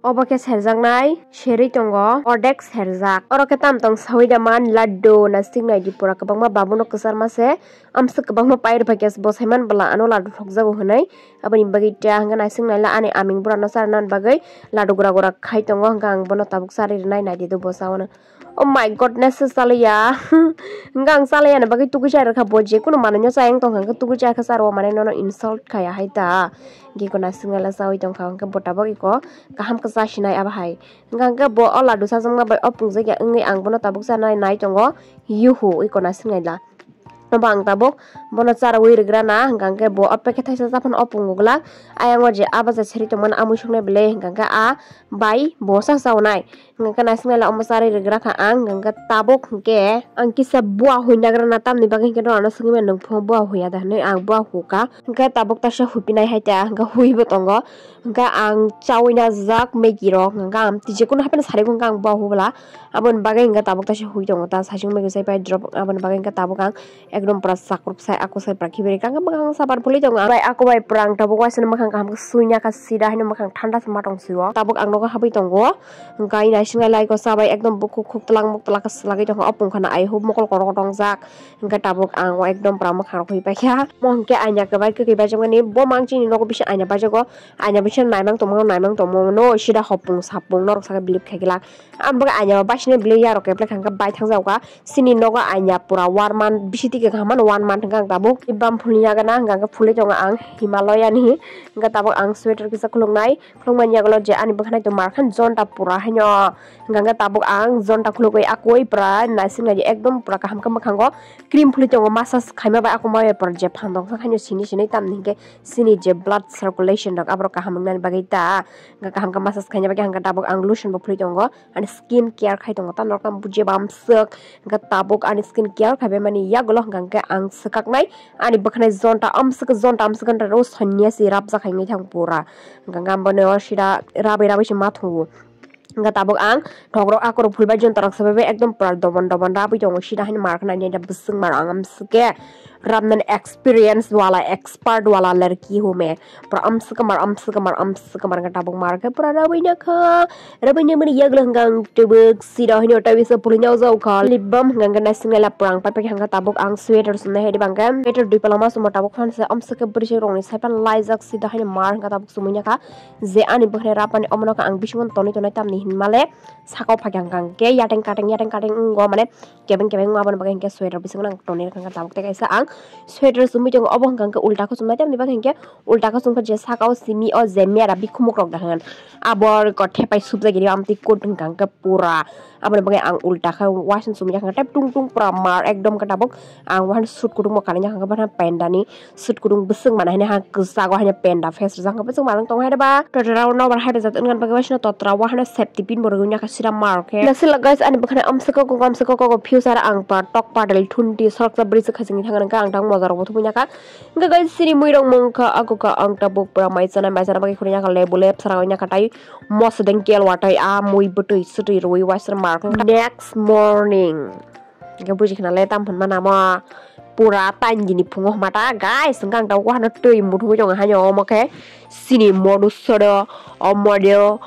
obo ke serjaknai seri tongo ordek serjak oro ke tamtong sawidaman laddu na singnai di pura kwbangma babono kwsarma se amsa kwbangma pair bhakes bosaiman bala ano laddu thokjago hinai aboni bagui ta hangga naisingnaila ani aming burano sarnan bagui laddu gura gura khai tongo hangga ang bono tabuk sari nai nai dido bosawono. Oh my godness salaya hangga ang salaya na bagui tugu chai rakha boje kuno mananyo sayang tong hangga tugu chai kha saro mane nono insult khaya haita giko naisingnaila sawi tongkha hangga botabok iko kaham kasa sinai abahai hangga bo laddu sajangma bai opung jaya ngai ang bono tabuk sanai nai tongo yuhu iko naisingnaila bang tabuk bono cara wirigra na hangga bo opeke thaisa japan opung gugla ayang je abaja seri tongman amu sungne bele hangga a bai bo sa sawnai hangga naisingnaila omsari rigra kha ang hangga tabuk hangke ang kisa bua huinagra na tamni bagin ke rona sungime nung phong bua huya da nei ang bua huka hangga tabuk ta sa hupinai haita hangga huibo tongo hangga ang chawina jak megiro hangga am tije kuno hapen sari gung ang bua hubla abon bagai hangga tabuk ta sa hui tongo ta sajung mege sai pai drop abon bagai hangga tabuk ang ekdom pura sakrup sai aku sai prakiberi kang bang sabar puli tongo bai aku bai prang tabuk wasen makhang kam suinya ka sida hino makhang thanda sama tong siwo tabuk ang nogo habai tongo hangga ina singa lai ko sabai ekdom buku khuk tlang muk tlak slagi tongo opung khana ai hub mokol korok tong jak hangga tabuk ang ekdom pura makhang hui pai kya mongke anya ka bai ke bai jangani bo mangchini nogo bisa anya bai jago anya bisa naimang tomo no sida hopung sapung norok saka bilip khagila ambaga anya basne bili yaro ke plek hangga bai thangjaw ka sini nogo anya pura warman bisiti ke haman 1 month hanggang tabuk ibam phulinya gana hanggang phuli tonga ang Himalaya ni hangga tabuk ang sweater kisa khulungnai khulungmanya galo je ani bakhanai to markhan zonta pura hanyo hangga tabuk ang zonta khulugoi akoi pra naisingna je ekdom pura kaham kam khango cream phuli tongo massage khaima ba aku mai par je phandong khanyo sini tam ningke sini je blood circulation dok abro kaham ngan bagita hangga kaham kam massage khanya ba hangga tabuk ang lotion bo phuli tongo ani skin care khai tongo tan norkam buje bam sek hangga tabuk ani skin care khabe mani ya golo hangga ang sekaknai ani bakhanai zonta amsaka ro sanyasi rabja khaingai thang pura hangga bone shira rabai si mathu hangga tabuk ang thogro akoro phulbai jon tarak sabe ekdom prar dobon rabai tongo shira hin markna ni da busung mar angam suke ramnan experience wala expert wala ladki hu me pra amsaka mar hangga tabuk mar ke pura rabai na kha rabai ni mani yagla hanggang tebuk sira hin ta bisa pulinya zau kha libam hangga nasingal prang pa hangga tabuk ang sweater sunna hedi bangam sweater dui palama suma tabuk khan se amsaka brishe rong ni saipan laizak sida hin mar hangga tabuk sumunya kha je ani bakhne rapani omno ka ang bisungon toni tamni hinmale sakau phagyang kang ke yateng kateng ngo mane kebeng ngabon bagai ke sweater bisungon ang toni hangga tabuk te kaisa ang sweater sumi jong obong kang ke ulta ko sumai tamni bagai ke ulta ko sumka je sakau simi o zemia ra bikhumuk rok dahan abor ko thepai subja giri amti kut kang ke pura abon bagai ang ulta kha wasin sumi hangga tep tung pura mar ekdom ka tabuk ang wan suit kudung mo kananya hangga bana pendani suit kudung besung mana hanya hang kesago hanya penda face jang ka besung marang tong hada ba totra no bar hada zat ngan bagai wasna totra wa hana safety pin borgunya ka sira mark he nasil guys ani bakhana amsako ko future ang pa tok pa dal thunti sorksa bridge khajing thangan ka ang tang mojar bo thunya ka ga guys siri muirong mongka aku ka ang tabuk pra maisana bagai khunya ka lebule sarangnya ka tai mos deng kel watai a mui butui sutui roi wasra mark next morning ga buji khna le tam phun mana ma pura tan jini pungoh mata guys engkang tau ko hana tui mudu jong hanyo omoke sini modus sodo omodio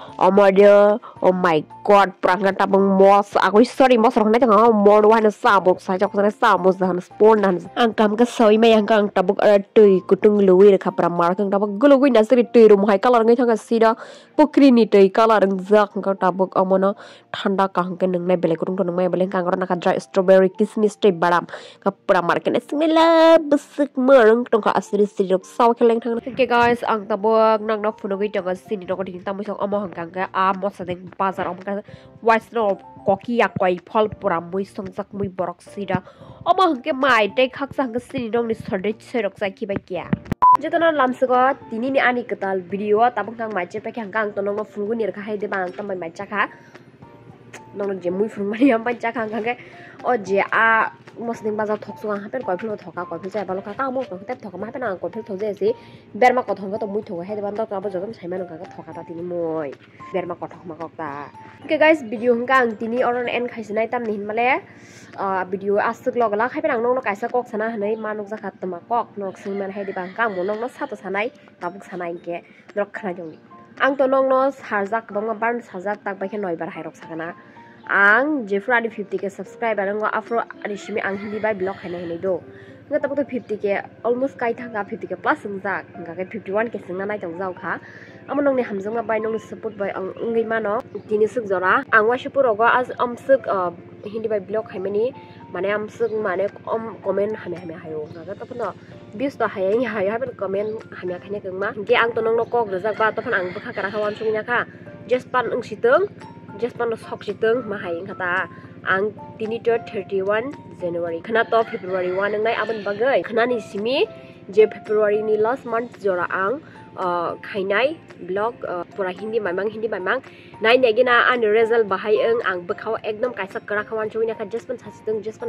oh my god prangga tabung mos aku sorry mos rong na jong modu hana sabuk sa jok sana samus dan spon dan angkam ka soi me angkang tabuk ara tui kutung lui re khapra mar kang tabuk gulugui na sri tui rum hai color ngai thanga sida pukri ni tui color jak ka tabuk amono thanda kang ke nang nai bele kutung nang mai bele kang na ka dry strawberry kismis tui badam ka pra mar ke singela besuk mereng tong ka asri sirok saw keleng thang ke guys ang tabuk nang na funogui tong sini dok ding tamu song amo hangkang ka a mos deng bazar om ka wise no koki yakoi phol pura mui songjak mui borok sida amo hangke mai te khak sang sini dong ni sordech serok sai ki ba kya jetona lamsego tini ni ani ketal video tabung kang mai che pe hangkang to nong fungu ni kha hai de bang tam mai chakha nong je mui fung mani am pan chakha hangkang ke o je a mosning bazar thoksu ang hapen koi philo thoka koi phil jai balo ka mo ko tep thoka ma hapen ang koi phil thoje si berma ko thong to mui thoga he de ban to ka bo jogam saimano ka thoka ta tini moi berma ko thok ma kok ta okay guys video hangkang tini oron en khaisinai tam ni hinmale video asuk logala hapen ang nong no kaisa kok sana hanai manuk jakha tama kok nok singman he de bang kang mo nong no sato sanai tabuk sanai ke nok khana jong ang to nong no sarjak bang ma ban sarjak tak ba ke noi bar hairok sakana ang jefra di 50k subscriber ngo afro ani shimi ang hindi bai blog hene hene do nga tapok to 50k almost kai thanga 50k plus sungja nga ke 51k sungna nai tong jau kha amonong ne hamjong ma bai nong support bai ang ngai ma no tini suk jora ang wa shupur go as amsuk hindi bai blog haimani mane amsuk mane comment hame hame hayo nga tapok no views to hayai hayo ha comment hame khane kengma ke ang to nong no kok rejak ba to phan ang bkha kara khawan sungnya kha just pan ang siteng just pan sok siteng ma hayeng kata ang tini 31 January khana to February 1 ngai aban bagai khana ni simi je February ni last month jora ang khainai blog pura hindi mamang nai negina an result bahai ang bakhau ekdom kaisa kara khawan chuina kha just pan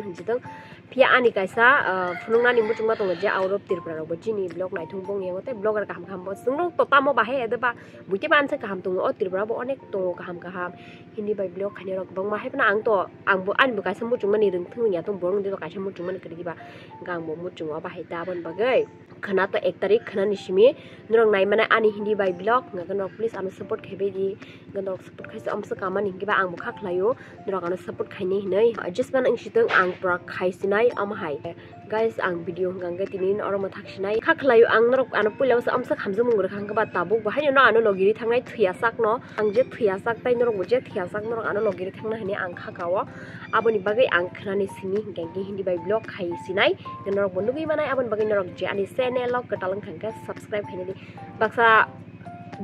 hanjiteng pia ani kaisa phunungna ni muchungma tong je out of tirpra ro bajini blog nai thungbong yengote blogger kaham kaham bo sungrong to tamo bahai edeba buite ban se kaham tung o tirpra bo onek to kaham hindi bai blog khane rok bang ma hai pana ang to ang bo an bu kaisa muchungma ni ring thung ya tong borong de kaisa muchungma ni kri ba gang bo muchunga bahai ta bon bagai khana to 1 tarik khana ni simi nurong nai mana ani hindi bai blog ngagan please am support khebe di ganok support khaisa am sa kama ni ba ang bukha khlayo nurong an support khaini nei just man ang siteng ang pra khaisinai am hai guys ang video hangga tinin oro ma thaksinai kha khlayo ang nurok an pulau sa am sa khamjum mungur khang ba tabuk ba haino anu logiri thangnai thuya sak no ang je thuya sak tai nurok je thuya sak nurok anu logiri thangna hani ang kha kawo aboni bagai ang khnani sini gangi hindi bai blog khaisinai ganok bondugi manai abon bagai nurok je ani channel lok katalang khangka subscribe khaini baksa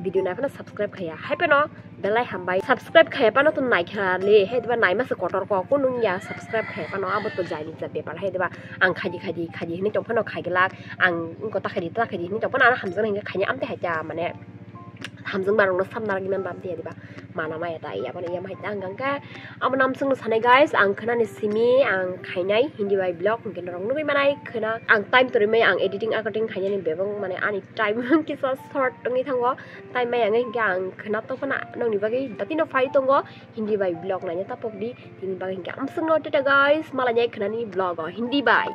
video na phana subscribe khaya haipeno belai hambai subscribe khaya pano to nai khale hedba nai ma se kotor ko kunung ya subscribe khaya pano abo to jaini ja paper hedba ang khadi ni tong phano khaigelak ang ko ta khadi ni tong phana hamjang hinga khanya amte haja mane hamjang barong no samnar giman bam dia diba mana ma eta ya bani yam haita angka amonam sung sanai guys ang khana ni simi ang khainai hindi bai blog ngen rong nubi manai khana ang time to me ang editing acting khanya ni bebong mane ani time ki so short ngi thango time mai ang ang khana to phana nong ni bagi datino fai tongo hindi bai blog na nya tapok di tin bagi am sung no ta guys malanya khana ni blog hindi bai